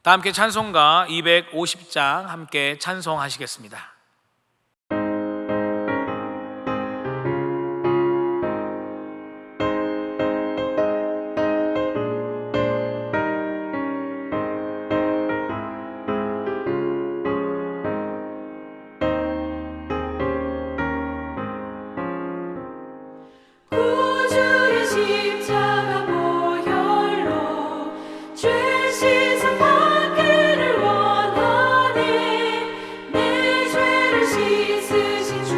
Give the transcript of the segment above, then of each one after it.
다 함께 찬송가 250장 함께 찬송하시겠습니다. 구주의 십자가 보혈로 죄 씻은 받기를 원하네. 내 죄를 씻으신 주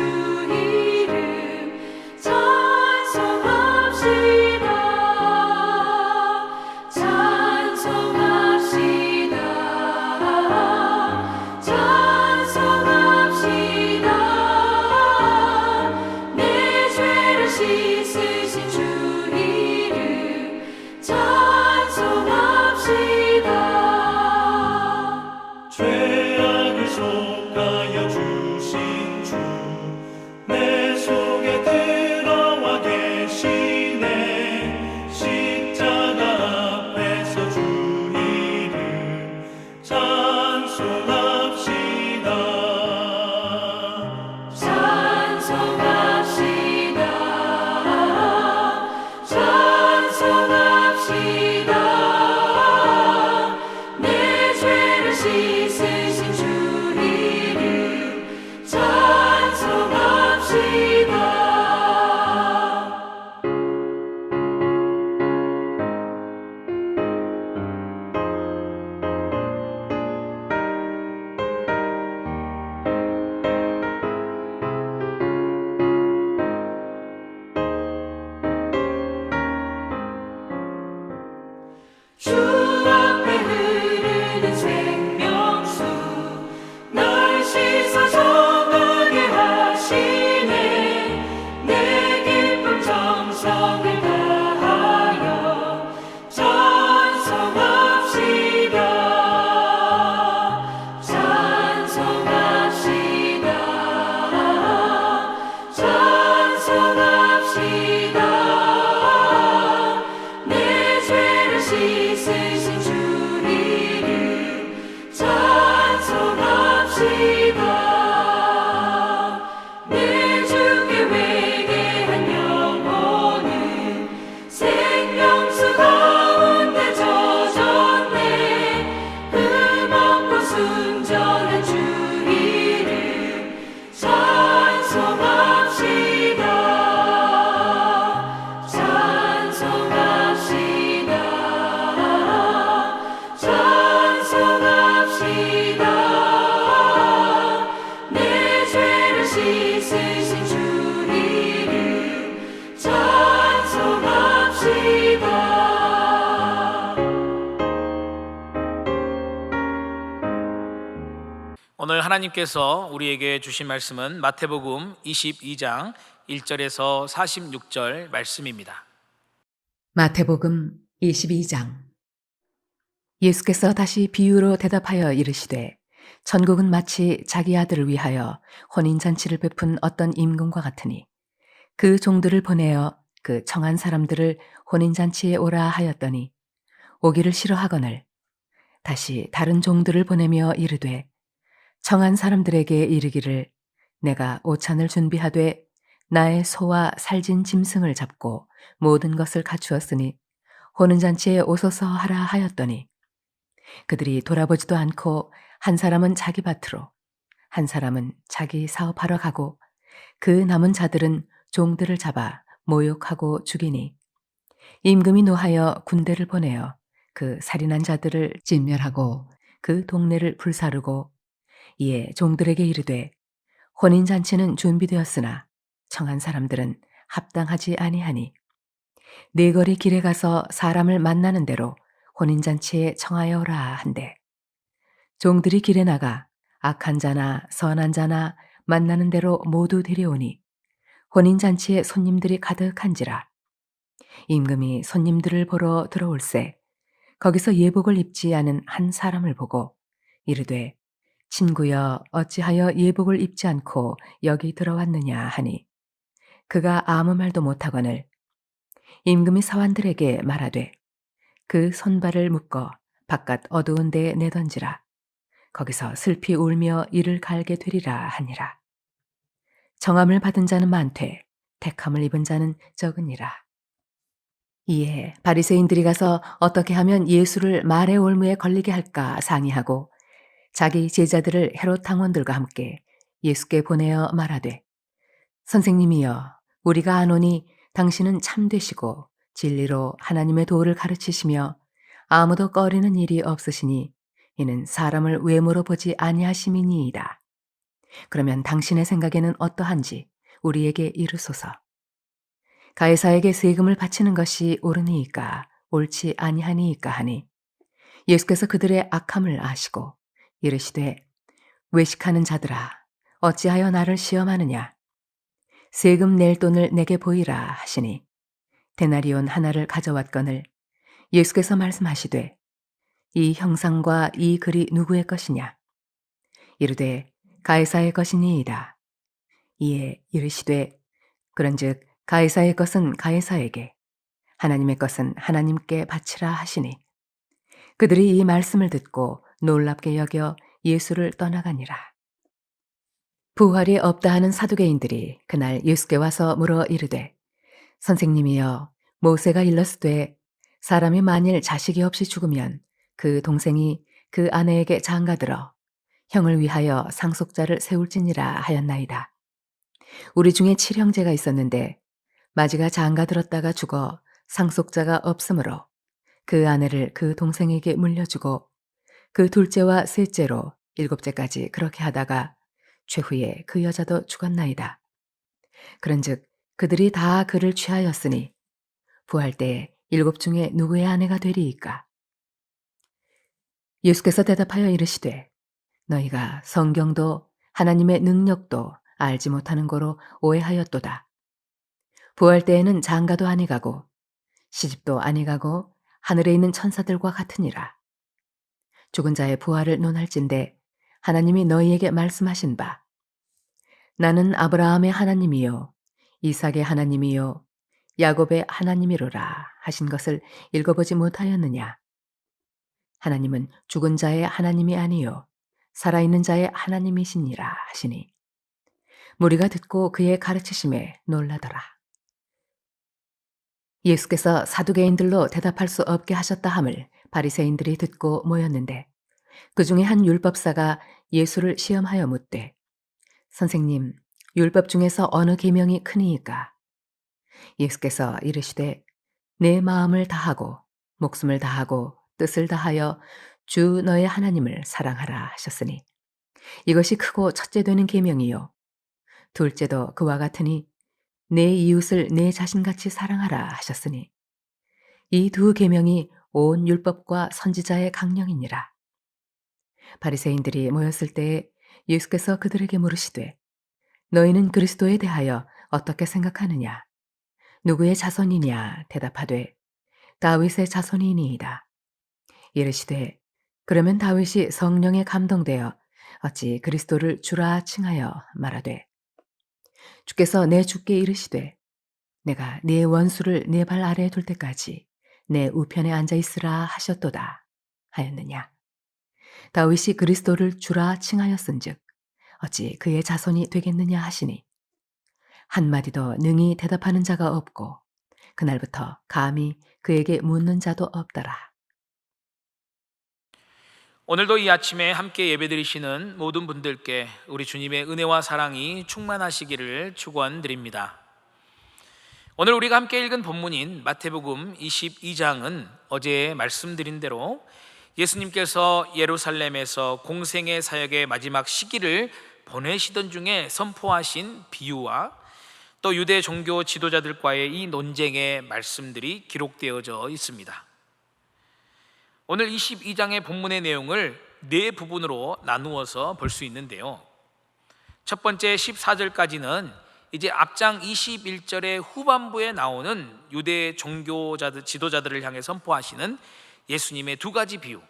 이름 찬송합시다. 찬송합시다. 찬송합시다. 내 죄를 씻으신 주 이름 찬송합시다. 죄악을 속하여 주신 주 내 속에 들어와 계시네. 십자가 앞에서 주 이름 찬송합시다. 찬송합시다. 찬송합시다. 내 죄를 씻으신 주 이름 찬송합시다. 주 앞에 흐르는 생명수 날 씻어 정하게 하시네. 내 기쁨 정성을 다하여 찬송합시다. 찬송합시다. 찬송합시다. 내 죄를 씻으신 주 이름 찬송합시다. 내 주께 회개한 영혼은 생명수 가운데 젖었네. 흠없고 순전한 주 이름 찬송합시다. 찬송합시다. 찬송합시다. 내 죄를 씻으신 주 이름 찬송합시다. 오늘 하나님께서 우리에게 주신 말씀은 마태복음 22장 1절에서 46절 말씀입니다. 마태복음 22장. 예수께서 다시 비유로 대답하여 이르시되 천국은 마치 자기 아들을 위하여 혼인잔치를 베푼 어떤 임금과 같으니 그 종들을 보내어 그 청한 사람들을 혼인잔치에 오라 하였더니 오기를 싫어하거늘 다시 다른 종들을 보내며 이르되 청한 사람들에게 이르기를 내가 오찬을 준비하되 나의 소와 살진 짐승을 잡고 모든 것을 갖추었으니 혼인잔치에 오소서 하라 하였더니 그들이 돌아보지도 않고 한 사람은 자기 밭으로 한 사람은 자기 사업하러 가고 그 남은 자들은 종들을 잡아 모욕하고 죽이니 임금이 노하여 군대를 보내어 그 살인한 자들을 진멸하고 그 동네를 불사르고 이에 종들에게 이르되 혼인잔치는 준비되었으나 청한 사람들은 합당하지 아니하니 네 거리 길에 가서 사람을 만나는 대로 혼인잔치에 청하여 오라 한대. 종들이 길에 나가 악한 자나 선한 자나 만나는 대로 모두 데려오니 혼인잔치에 손님들이 가득한지라. 임금이 손님들을 보러 들어올세 거기서 예복을 입지 않은 한 사람을 보고 이르되 친구여 어찌하여 예복을 입지 않고 여기 들어왔느냐 하니 그가 아무 말도 못하거늘 임금이 사환들에게 말하되 그 손발을 묶어 바깥 어두운 데에 내던지라. 거기서 슬피 울며 이를 갈게 되리라 하니라. 정함을 받은 자는 많되 택함을 입은 자는 적으니라. 이에 바리새인들이 가서 어떻게 하면 예수를 말의 올무에 걸리게 할까 상의하고 자기 제자들을 헤롯 당원들과 함께 예수께 보내어 말하되, 선생님이여, 우리가 아노니 당신은 참되시고 진리로 하나님의 도를 가르치시며 아무도 꺼리는 일이 없으시니 이는 사람을 외모로 보지 아니하심이니이다. 그러면 당신의 생각에는 어떠한지 우리에게 이르소서. 가이사에게 세금을 바치는 것이 옳으니이까 옳지 아니하니이까 하니, 예수께서 그들의 악함을 아시고 이르시되, 외식하는 자들아, 어찌하여 나를 시험하느냐? 세금 낼 돈을 내게 보이라 하시니 데나리온 하나를 가져왔거늘 예수께서 말씀하시되, 이 형상과 이 글이 누구의 것이냐? 이르되 가이사의 것이니이다. 이에 이르시되, 그런즉 가이사의 것은 가이사에게, 하나님의 것은 하나님께 바치라 하시니, 그들이 이 말씀을 듣고 놀랍게 여겨 예수를 떠나가니라. 부활이 없다 하는 사두개인들이 그날 예수께 와서 물어 이르되, 선생님이여, 모세가 일렀으되 사람이 만일 자식이 없이 죽으면 그 동생이 그 아내에게 장가들어 형을 위하여 상속자를 세울지니라 하였나이다. 우리 중에 7형제가 있었는데 마지가 장가들었다가 죽어 상속자가 없으므로 그 아내를 그 동생에게 물려주고 그 둘째와 셋째로 7째까지 그렇게 하다가 최후에 그 여자도 죽었나이다. 그런즉 그들이 다 그를 취하였으니 부활 때에 7 중에 누구의 아내가 되리이까? 예수께서 대답하여 이르시되, 너희가 성경도 하나님의 능력도 알지 못하는 거로 오해하였도다. 부활 때에는 장가도 아니 가고 시집도 아니 가고 하늘에 있는 천사들과 같으니라. 죽은 자의 부활을 논할진대 하나님이 너희에게 말씀하신 바, 나는 아브라함의 하나님이요 이삭의 하나님이요 야곱의 하나님이로라 하신 것을 읽어보지 못하였느냐? 하나님은 죽은 자의 하나님이 아니요 살아있는 자의 하나님이시니라 하시니, 무리가 듣고 그의 가르치심에 놀라더라. 예수께서 사두개인들로 대답할 수 없게 하셨다 함을 바리새인들이 듣고 모였는데, 그 중에 한 율법사가 예수를 시험하여 묻되, 선생님, 율법 중에서 어느 계명이 크니이까? 예수께서 이르시되, 내 마음을 다하고 목숨을 다하고 뜻을 다하여 주 너의 하나님을 사랑하라 하셨으니, 이것이 크고 첫째 되는 계명이요 둘째도 그와 같으니 내 이웃을 내 자신같이 사랑하라 하셨으니, 이 두 계명이 온 율법과 선지자의 강령이니라. 바리새인들이 모였을 때에 예수께서 그들에게 물으시되, 너희는 그리스도에 대하여 어떻게 생각하느냐? 누구의 자손이냐? 대답하되, 다윗의 자손이니이다. 이르시되, 그러면 다윗이 성령에 감동되어 어찌 그리스도를 주라 칭하여 말하되, 주께서 내 주께 이르시되, 내가 네 원수를 네 발 아래에 둘 때까지 내 우편에 앉아 있으라 하셨도다 하였느냐? 다윗이 그리스도를 주라 칭하였은즉 어찌 그의 자손이 되겠느냐 하시니, 한마디도 능히 대답하는 자가 없고 그날부터 감히 그에게 묻는 자도 없더라. 오늘도 이 아침에 함께 예배드리시는 모든 분들께 우리 주님의 은혜와 사랑이 충만하시기를 축원드립니다. 오늘 우리가 함께 읽은 본문인 마태복음 22장은 어제 말씀드린 대로 예수님께서 예루살렘에서 공생의 사역의 마지막 시기를 보내시던 중에 선포하신 비유와 또 유대 종교 지도자들과의 이 논쟁의 말씀들이 기록되어져 있습니다. 오늘 22장의 본문의 내용을 네 부분으로 나누어서 볼 수 있는데요, 첫 번째 14절까지는 이제 앞장 21절의 후반부에 나오는 유대 종교자들, 지도자들을 향해 선포하시는 예수님의 두 가지 비유,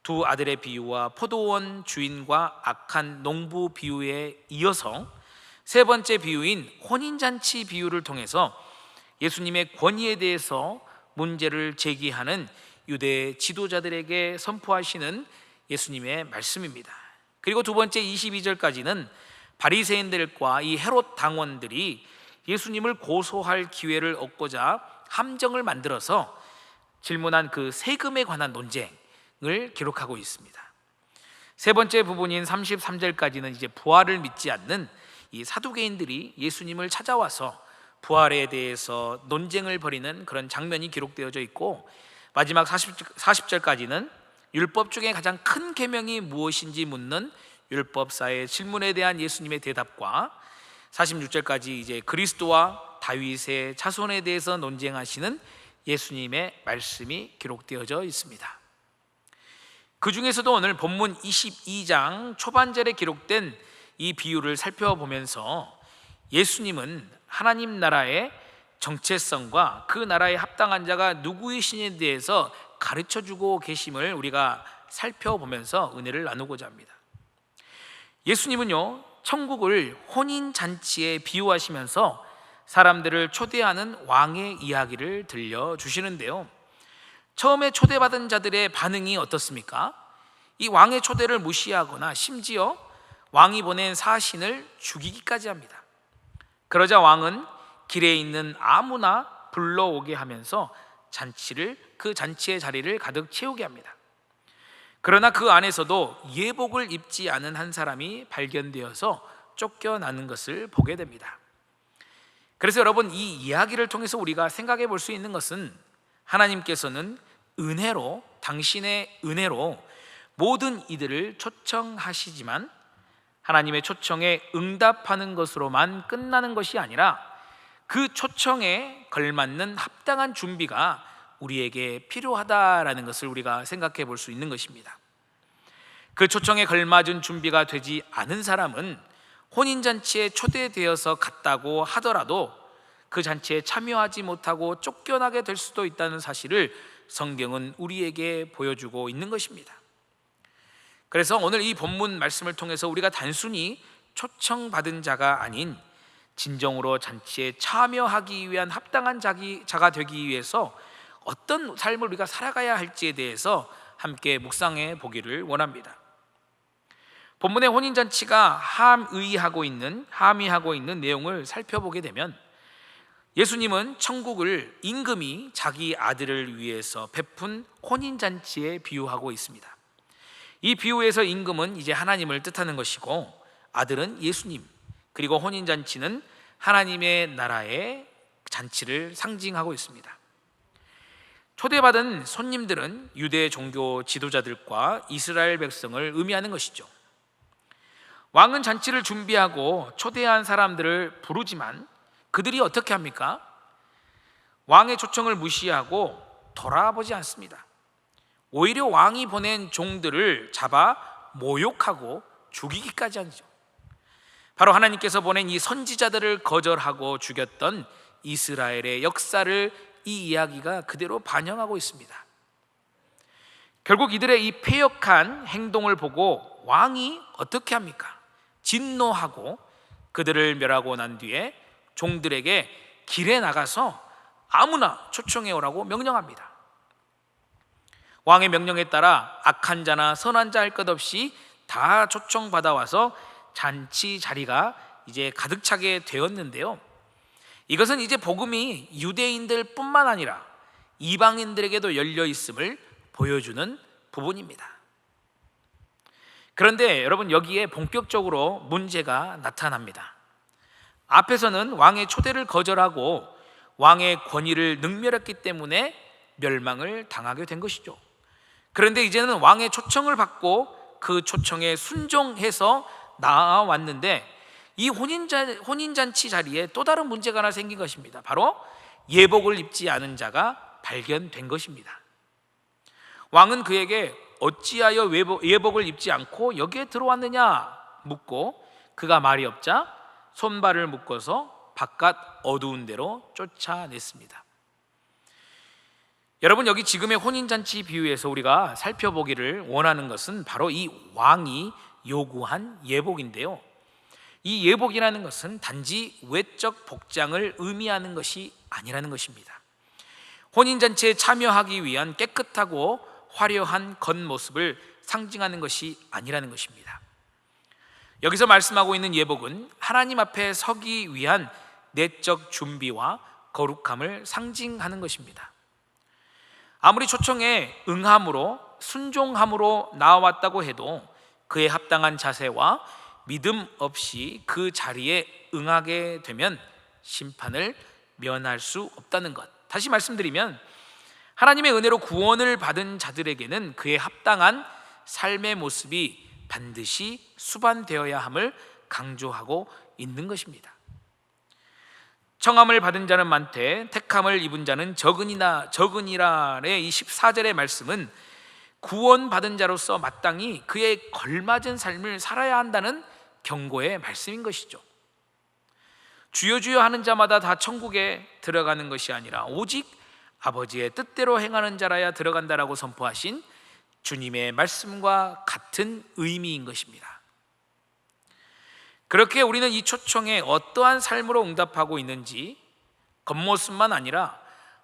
두 아들의 비유와 포도원 주인과 악한 농부 비유에 이어서 세 번째 비유인 혼인잔치 비유를 통해서 예수님의 권위에 대해서 문제를 제기하는 유대 지도자들에게 선포하시는 예수님의 말씀입니다. 그리고 두 번째 22절까지는 바리새인들과 이 헤롯 당원들이 예수님을 고소할 기회를 얻고자 함정을 만들어서 질문한 그 세금에 관한 논쟁을 기록하고 있습니다. 세 번째 부분인 33절까지는 이제 부활을 믿지 않는 이 사두개인들이 예수님을 찾아와서 부활에 대해서 논쟁을 벌이는 그런 장면이 기록되어져 있고, 마지막 40절까지는 율법 중에 가장 큰 계명이 무엇인지 묻는 율법사의 질문에 대한 예수님의 대답과 46절까지 이제 그리스도와 다윗의 자손에 대해서 논쟁하시는 예수님의 말씀이 기록되어져 있습니다. 그 중에서도 오늘 본문 22장 초반절에 기록된 이 비유를 살펴보면서 예수님은 하나님 나라의 정체성과 그 나라에 합당한 자가 누구이시냐에 대해서 가르쳐주고 계심을 우리가 살펴보면서 은혜를 나누고자 합니다. 예수님은요, 천국을 혼인잔치에 비유하시면서 사람들을 초대하는 왕의 이야기를 들려주시는데요, 처음에 초대받은 자들의 반응이 어떻습니까? 이 왕의 초대를 무시하거나 심지어 왕이 보낸 사신을 죽이기까지 합니다. 그러자 왕은 길에 있는 아무나 불러오게 하면서 그 잔치의 자리를 가득 채우게 합니다. 그러나 그 안에서도 예복을 입지 않은 한 사람이 발견되어서 쫓겨나는 것을 보게 됩니다. 그래서 여러분, 이 이야기를 통해서 우리가 생각해 볼 수 있는 것은 하나님께서는 은혜로, 당신의 은혜로 모든 이들을 초청하시지만 하나님의 초청에 응답하는 것으로만 끝나는 것이 아니라 그 초청에 걸맞는 합당한 준비가 우리에게 필요하다라는 것을 우리가 생각해 볼 수 있는 것입니다. 그 초청에 걸맞은 준비가 되지 않은 사람은 혼인잔치에 초대되어서 갔다고 하더라도 그 잔치에 참여하지 못하고 쫓겨나게 될 수도 있다는 사실을 성경은 우리에게 보여주고 있는 것입니다. 그래서 오늘 이 본문 말씀을 통해서 우리가 단순히 초청받은 자가 아닌 진정으로 잔치에 참여하기 위한 합당한 자가 되기 위해서 어떤 삶을 우리가 살아가야 할지에 대해서 함께 묵상해 보기를 원합니다. 본문의 혼인잔치가 함의하고 있는 내용을 살펴보게 되면 예수님은 천국을 임금이 자기 아들을 위해서 베푼 혼인잔치에 비유하고 있습니다. 이 비유에서 임금은 이제 하나님을 뜻하는 것이고 아들은 예수님, 그리고 혼인잔치는 하나님의 나라의 잔치를 상징하고 있습니다. 초대받은 손님들은 유대 종교 지도자들과 이스라엘 백성을 의미하는 것이죠. 왕은 잔치를 준비하고 초대한 사람들을 부르지만 그들이 어떻게 합니까? 왕의 초청을 무시하고 돌아보지 않습니다. 오히려 왕이 보낸 종들을 잡아 모욕하고 죽이기까지 하죠. 바로 하나님께서 보낸 이 선지자들을 거절하고 죽였던 이스라엘의 역사를 이 이야기가 그대로 반영하고 있습니다. 결국 이들의 이 패역한 행동을 보고 왕이 어떻게 합니까? 진노하고 그들을 멸하고 난 뒤에 종들에게 길에 나가서 아무나 초청해 오라고 명령합니다. 왕의 명령에 따라 악한 자나 선한 자 할 것 없이 다 초청받아 와서 잔치 자리가 이제 가득 차게 되었는데요, 이것은 이제 복음이 유대인들 뿐만 아니라 이방인들에게도 열려 있음을 보여주는 부분입니다. 그런데 여러분, 여기에 본격적으로 문제가 나타납니다. 앞에서는 왕의 초대를 거절하고 왕의 권위를 능멸했기 때문에 멸망을 당하게 된 것이죠. 그런데 이제는 왕의 초청을 받고 그 초청에 순종해서 나아왔는데 이 혼인잔치 자리에 또 다른 문제가 하나 생긴 것입니다. 바로 예복을 입지 않은 자가 발견된 것입니다. 왕은 그에게 어찌하여 예복을 입지 않고 여기에 들어왔느냐 묻고 그가 말이 없자 손발을 묶어서 바깥 어두운 데로 쫓아냈습니다. 여러분, 여기 지금의 혼인잔치 비유에서 우리가 살펴보기를 원하는 것은 바로 이 왕이 요구한 예복인데요, 이 예복이라는 것은 단지 외적 복장을 의미하는 것이 아니라는 것입니다. 혼인잔치에 참여하기 위한 깨끗하고 화려한 겉모습을 상징하는 것이 아니라는 것입니다. 여기서 말씀하고 있는 예복은 하나님 앞에 서기 위한 내적 준비와 거룩함을 상징하는 것입니다. 아무리 초청에 응함으로 순종함으로 나왔다고 해도 그에 합당한 자세와 믿음 없이 그 자리에 응하게 되면 심판을 면할 수 없다는 것. 다시 말씀드리면 하나님의 은혜로 구원을 받은 자들에게는 그에 합당한 삶의 모습이 반드시 수반되어야 함을 강조하고 있는 것입니다. 청함을 받은 자는 많되 택함을 입은 자는 적으니라의 이 14절의 말씀은 구원받은 자로서 마땅히 그에 걸맞은 삶을 살아야 한다는 경고의 말씀인 것이죠. 주여 주여 하는 자마다 다 천국에 들어가는 것이 아니라 오직 아버지의 뜻대로 행하는 자라야 들어간다라고 선포하신 주님의 말씀과 같은 의미인 것입니다. 그렇게 우리는 이 초청에 어떠한 삶으로 응답하고 있는지 겉모습만 아니라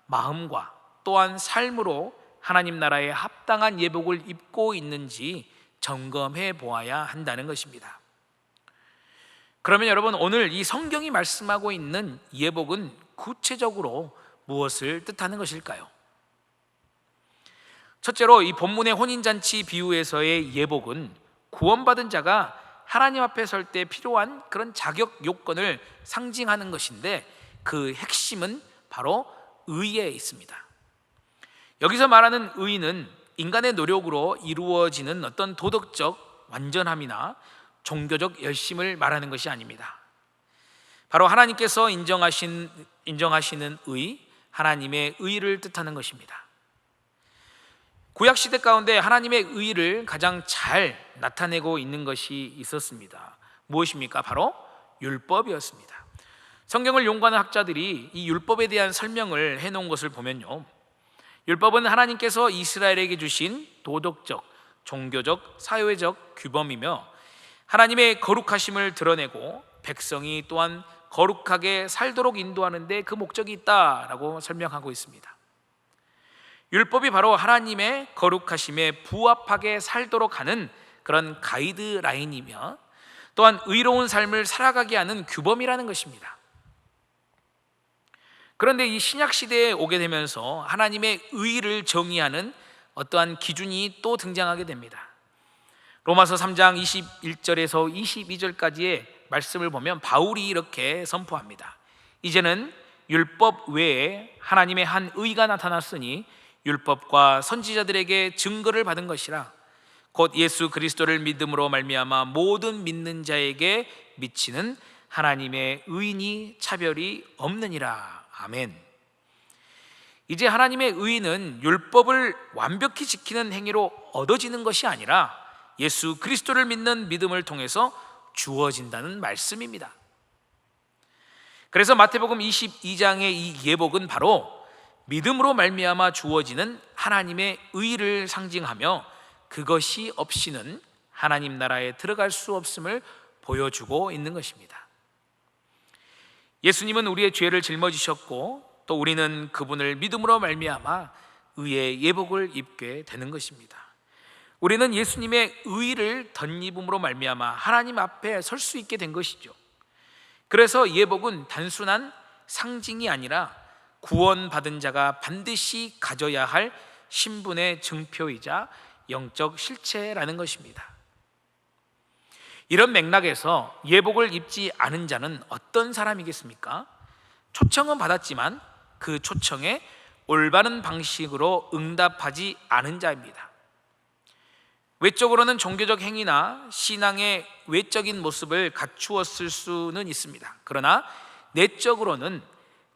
마음과 또한 삶으로 하나님 나라에 합당한 예복을 입고 있는지 점검해 보아야 한다는 것입니다. 그러면 여러분, 오늘 이 성경이 말씀하고 있는 예복은 구체적으로 무엇을 뜻하는 것일까요? 첫째로 이 본문의 혼인잔치 비유에서의 예복은 구원받은 자가 하나님 앞에 설 때 필요한 그런 자격 요건을 상징하는 것인데 그 핵심은 바로 의에 있습니다. 여기서 말하는 의는 인간의 노력으로 이루어지는 어떤 도덕적 완전함이나 종교적 열심을 말하는 것이 아닙니다. 바로 하나님께서 인정하시는 의, 하나님의 의를 뜻하는 것입니다. 구약시대 가운데 하나님의 의를 가장 잘 나타내고 있는 것이 있었습니다. 무엇입니까? 바로 율법이었습니다. 성경을 연구하는 학자들이 이 율법에 대한 설명을 해놓은 것을 보면요, 율법은 하나님께서 이스라엘에게 주신 도덕적, 종교적, 사회적 규범이며 하나님의 거룩하심을 드러내고 백성이 또한 거룩하게 살도록 인도하는 데 그 목적이 있다라고 설명하고 있습니다. 율법이 바로 하나님의 거룩하심에 부합하게 살도록 하는 그런 가이드라인이며 또한 의로운 삶을 살아가게 하는 규범이라는 것입니다. 그런데 이 신약 시대에 오게 되면서 하나님의 의를 정의하는 어떠한 기준이 또 등장하게 됩니다. 로마서 3장 21절에서 22절까지의 말씀을 보면 바울이 이렇게 선포합니다. 이제는 율법 외에 하나님의 한 의가 나타났으니 율법과 선지자들에게 증거를 받은 것이라. 곧 예수 그리스도를 믿음으로 말미암아 모든 믿는 자에게 미치는 하나님의 의인이 차별이 없느니라. 아멘. 이제 하나님의 의는 율법을 완벽히 지키는 행위로 얻어지는 것이 아니라 예수 그리스도를 믿는 믿음을 통해서 주어진다는 말씀입니다. 그래서 마태복음 22장의 이 예복은 바로 믿음으로 말미암아 주어지는 하나님의 의를 상징하며 그것이 없이는 하나님 나라에 들어갈 수 없음을 보여주고 있는 것입니다. 예수님은 우리의 죄를 짊어지셨고 또 우리는 그분을 믿음으로 말미암아 의의 예복을 입게 되는 것입니다. 우리는 예수님의 의를 덧입음으로 말미암아 하나님 앞에 설 수 있게 된 것이죠. 그래서 예복은 단순한 상징이 아니라 구원받은 자가 반드시 가져야 할 신분의 증표이자 영적 실체라는 것입니다. 이런 맥락에서 예복을 입지 않은 자는 어떤 사람이겠습니까? 초청은 받았지만 그 초청에 올바른 방식으로 응답하지 않은 자입니다. 외적으로는 종교적 행위나 신앙의 외적인 모습을 갖추었을 수는 있습니다. 그러나 내적으로는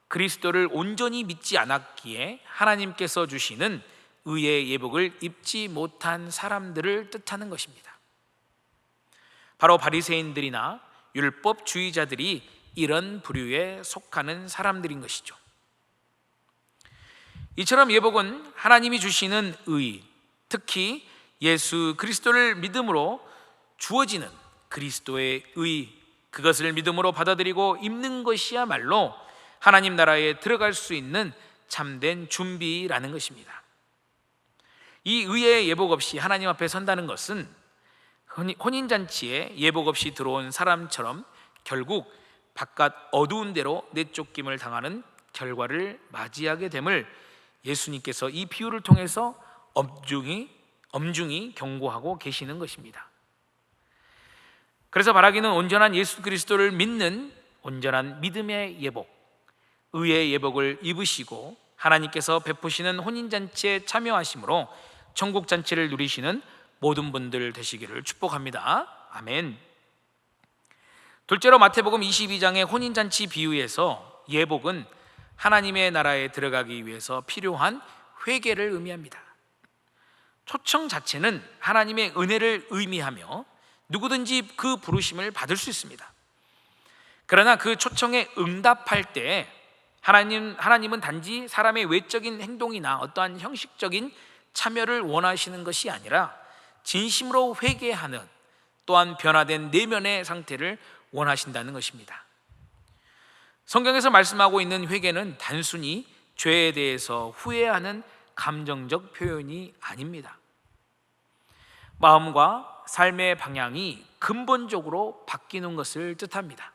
그리스도를 온전히 믿지 않았기에 하나님께서 주시는 의의 예복을 입지 못한 사람들을 뜻하는 것입니다. 바로 바리새인들이나 율법주의자들이 이런 부류에 속하는 사람들인 것이죠. 이처럼 예복은 하나님이 주시는 의, 특히 예수 그리스도를 믿음으로 주어지는 그리스도의 의, 그것을 믿음으로 받아들이고 입는 것이야말로 하나님 나라에 들어갈 수 있는 참된 준비라는 것입니다. 이 의의 예복 없이 하나님 앞에 선다는 것은 혼인잔치에 예복 없이 들어온 사람처럼 결국 바깥 어두운 데로 내쫓김을 당하는 결과를 맞이하게 됨을 예수님께서 이 비유를 통해서 엄중히 경고하고 계시는 것입니다. 그래서 바라기는 온전한 예수 그리스도를 믿는 온전한 믿음의 예복, 의의 예복을 입으시고 하나님께서 베푸시는 혼인잔치에 참여하심으로 천국잔치를 누리시는 모든 분들 되시기를 축복합니다. 아멘. 둘째로 마태복음 22장의 혼인잔치 비유에서 예복은 하나님의 나라에 들어가기 위해서 필요한 회개를 의미합니다. 초청 자체는 하나님의 은혜를 의미하며 누구든지 그 부르심을 받을 수 있습니다. 그러나 그 초청에 응답할 때 하나님은 단지 사람의 외적인 행동이나 어떠한 형식적인 참여를 원하시는 것이 아니라 진심으로 회개하는, 또한 변화된 내면의 상태를 원하신다는 것입니다. 성경에서 말씀하고 있는 회개는 단순히 죄에 대해서 후회하는 감정적 표현이 아닙니다. 마음과 삶의 방향이 근본적으로 바뀌는 것을 뜻합니다.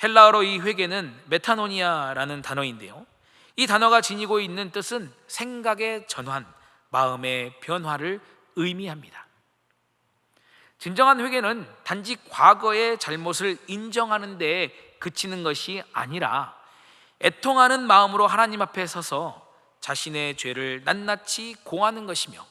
헬라어로 이 회개는 메타노니아라는 단어인데요, 이 단어가 지니고 있는 뜻은 생각의 전환, 마음의 변화를 의미합니다. 진정한 회개는 단지 과거의 잘못을 인정하는 데 그치는 것이 아니라 애통하는 마음으로 하나님 앞에 서서 자신의 죄를 낱낱이 고하는 것이며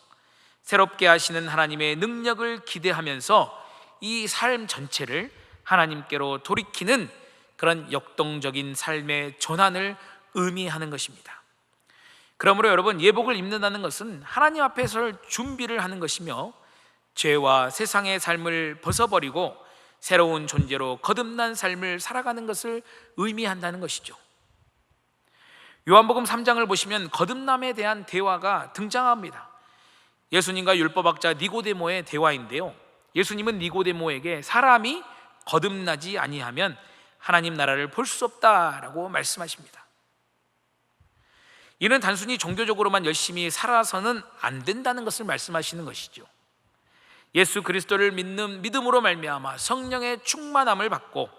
새롭게 하시는 하나님의 능력을 기대하면서 이 삶 전체를 하나님께로 돌이키는 그런 역동적인 삶의 전환을 의미하는 것입니다. 그러므로 여러분, 예복을 입는다는 것은 하나님 앞에 설 준비를 하는 것이며 죄와 세상의 삶을 벗어버리고 새로운 존재로 거듭난 삶을 살아가는 것을 의미한다는 것이죠. 요한복음 3장을 보시면 거듭남에 대한 대화가 등장합니다. 예수님과 율법학자 니고데모의 대화인데요, 예수님은 니고데모에게 사람이 거듭나지 아니하면 하나님 나라를 볼 수 없다라고 말씀하십니다. 이는 단순히 종교적으로만 열심히 살아서는 안 된다는 것을 말씀하시는 것이죠. 예수 그리스도를 믿는 믿음으로 말미암아 성령의 충만함을 받고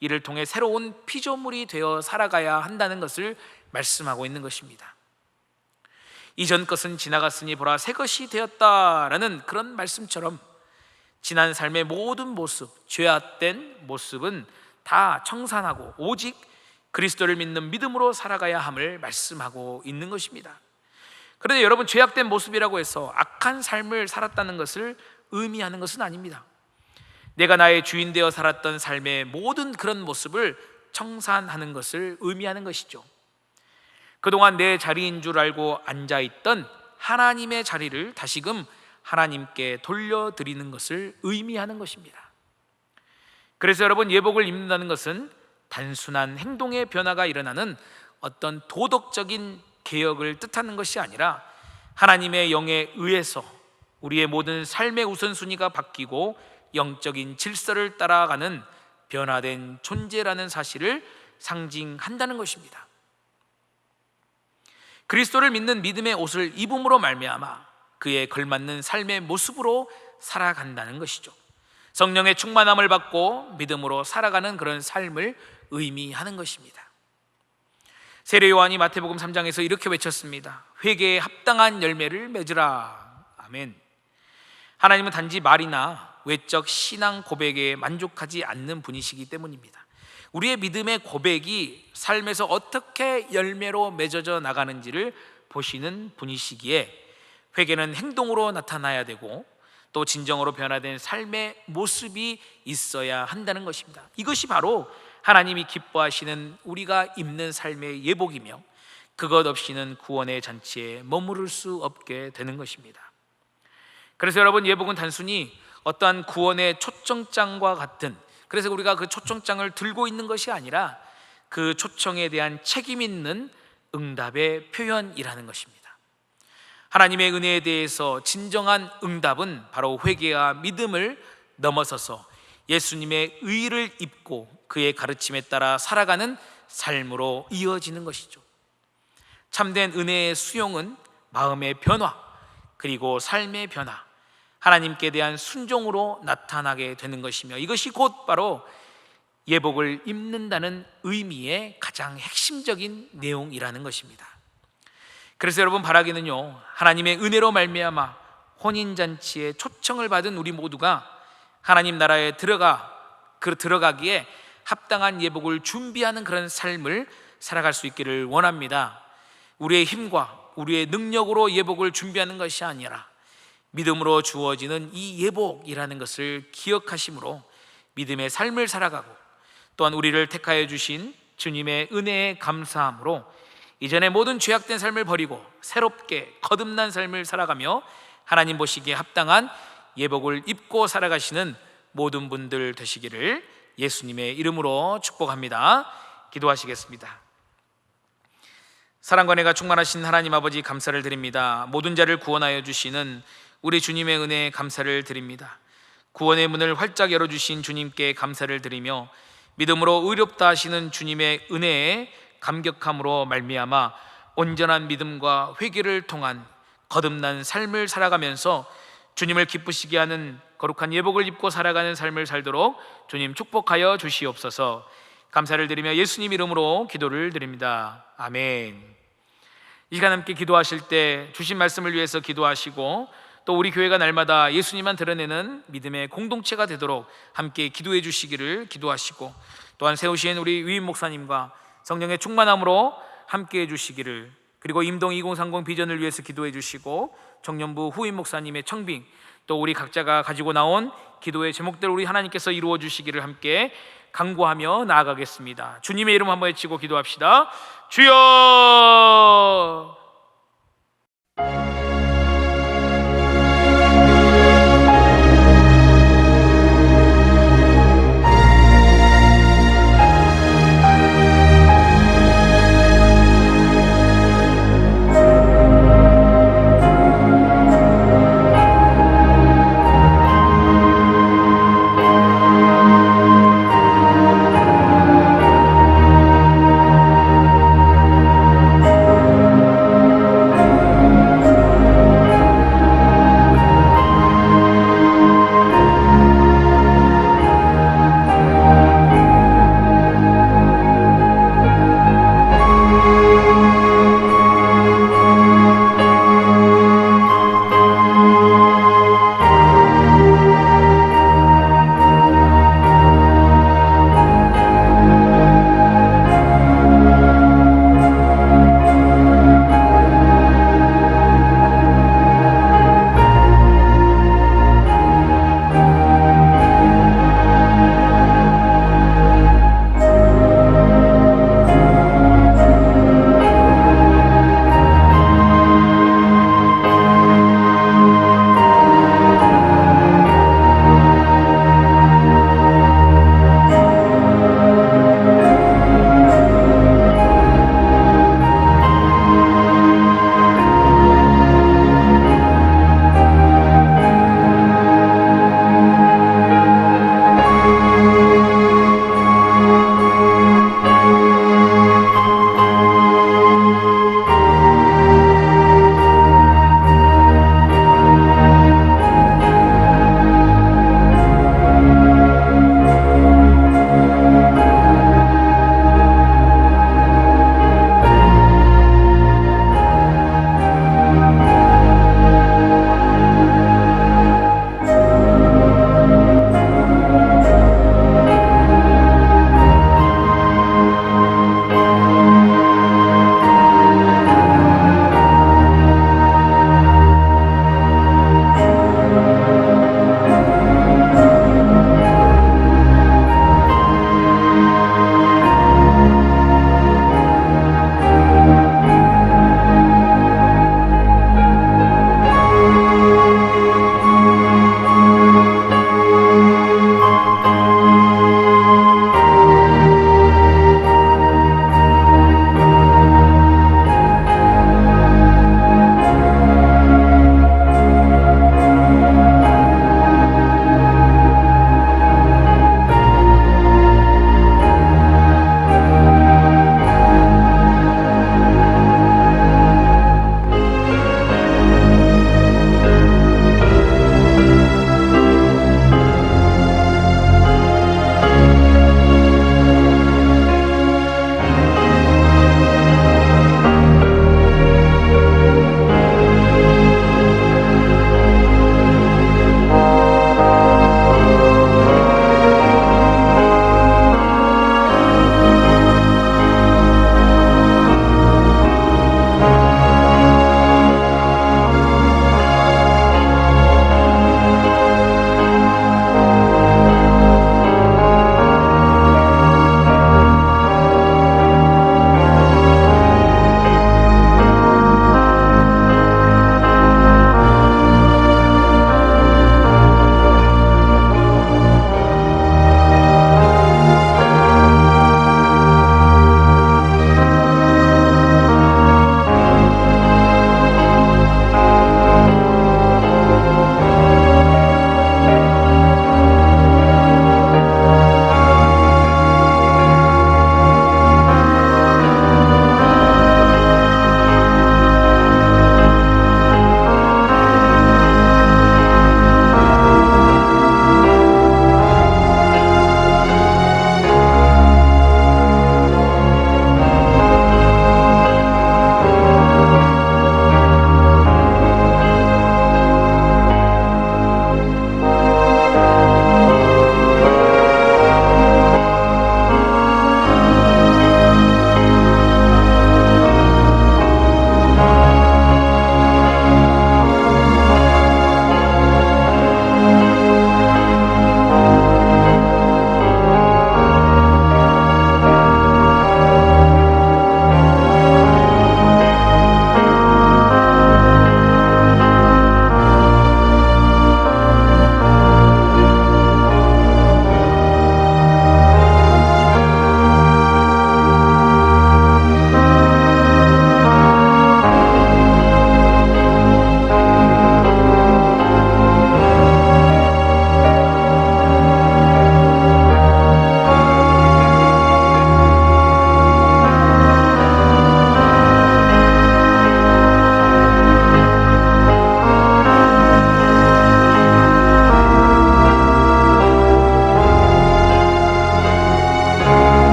이를 통해 새로운 피조물이 되어 살아가야 한다는 것을 말씀하고 있는 것입니다. 이전 것은 지나갔으니 보라 새 것이 되었다라는 그런 말씀처럼 지난 삶의 모든 모습, 죄악된 모습은 다 청산하고 오직 그리스도를 믿는 믿음으로 살아가야 함을 말씀하고 있는 것입니다. 그런데 여러분, 죄악된 모습이라고 해서 악한 삶을 살았다는 것을 의미하는 것은 아닙니다. 내가 나의 주인 되어 살았던 삶의 모든 그런 모습을 청산하는 것을 의미하는 것이죠. 그동안 내 자리인 줄 알고 앉아있던 하나님의 자리를 다시금 하나님께 돌려드리는 것을 의미하는 것입니다. 그래서 여러분, 예복을 입는다는 것은 단순한 행동의 변화가 일어나는 어떤 도덕적인 개혁을 뜻하는 것이 아니라 하나님의 영에 의해서 우리의 모든 삶의 우선순위가 바뀌고 영적인 질서를 따라가는 변화된 존재라는 사실을 상징한다는 것입니다. 그리스도를 믿는 믿음의 옷을 입음으로 말미암아 그에 걸맞는 삶의 모습으로 살아간다는 것이죠. 성령의 충만함을 받고 믿음으로 살아가는 그런 삶을 의미하는 것입니다. 세례 요한이 마태복음 3장에서 이렇게 외쳤습니다. 회개에 합당한 열매를 맺으라. 아멘. 하나님은 단지 말이나 외적 신앙 고백에 만족하지 않는 분이시기 때문입니다. 우리의 믿음의 고백이 삶에서 어떻게 열매로 맺어져 나가는지를 보시는 분이시기에 회개는 행동으로 나타나야 되고 또 진정으로 변화된 삶의 모습이 있어야 한다는 것입니다. 이것이 바로 하나님이 기뻐하시는 우리가 입는 삶의 예복이며 그것 없이는 구원의 잔치에 머무를 수 없게 되는 것입니다. 그래서 여러분, 예복은 단순히 어떠한 구원의 초청장과 같은, 그래서 우리가 그 초청장을 들고 있는 것이 아니라 그 초청에 대한 책임 있는 응답의 표현이라는 것입니다. 하나님의 은혜에 대해서 진정한 응답은 바로 회개와 믿음을 넘어서서 예수님의 의를 입고 그의 가르침에 따라 살아가는 삶으로 이어지는 것이죠. 참된 은혜의 수용은 마음의 변화, 그리고 삶의 변화, 하나님께 대한 순종으로 나타나게 되는 것이며, 이것이 곧 바로 예복을 입는다는 의미의 가장 핵심적인 내용이라는 것입니다. 그래서 여러분, 바라기는요, 하나님의 은혜로 말미암아 혼인잔치에 초청을 받은 우리 모두가 하나님 나라에 들어가기에 합당한 예복을 준비하는 그런 삶을 살아갈 수 있기를 원합니다. 우리의 힘과 우리의 능력으로 예복을 준비하는 것이 아니라 믿음으로 주어지는 이 예복이라는 것을 기억하심으로 믿음의 삶을 살아가고, 또한 우리를 택하여 주신 주님의 은혜에 감사함으로 이전의 모든 죄악된 삶을 버리고 새롭게 거듭난 삶을 살아가며 하나님 보시기에 합당한 예복을 입고 살아가시는 모든 분들 되시기를 예수님의 이름으로 축복합니다. 기도하시겠습니다. 사랑과 은혜가 충만하신 하나님 아버지, 감사를 드립니다. 모든 자를 구원하여 주시는 우리 주님의 은혜에 감사를 드립니다. 구원의 문을 활짝 열어주신 주님께 감사를 드리며 믿음으로 의롭다 하시는 주님의 은혜에 감격함으로 말미암아 온전한 믿음과 회개를 통한 거듭난 삶을 살아가면서 주님을 기쁘시게 하는 거룩한 예복을 입고 살아가는 삶을 살도록 주님 축복하여 주시옵소서. 감사를 드리며 예수님 이름으로 기도를 드립니다. 아멘. 이 시간 함께 기도하실 때 주신 말씀을 위해서 기도하시고, 또 우리 교회가 날마다 예수님만 드러내는 믿음의 공동체가 되도록 함께 기도해 주시기를 기도하시고, 또한 세우신 우리 위임 목사님과 성령의 충만함으로 함께 해주시기를, 그리고 임동 2030 비전을 위해서 기도해 주시고 청년부 후임 목사님의 청빙, 또 우리 각자가 가지고 나온 기도의 제목들 우리 하나님께서 이루어 주시기를 함께 간구하며 나아가겠습니다. 주님의 이름 한번 외치고 기도합시다. 주여!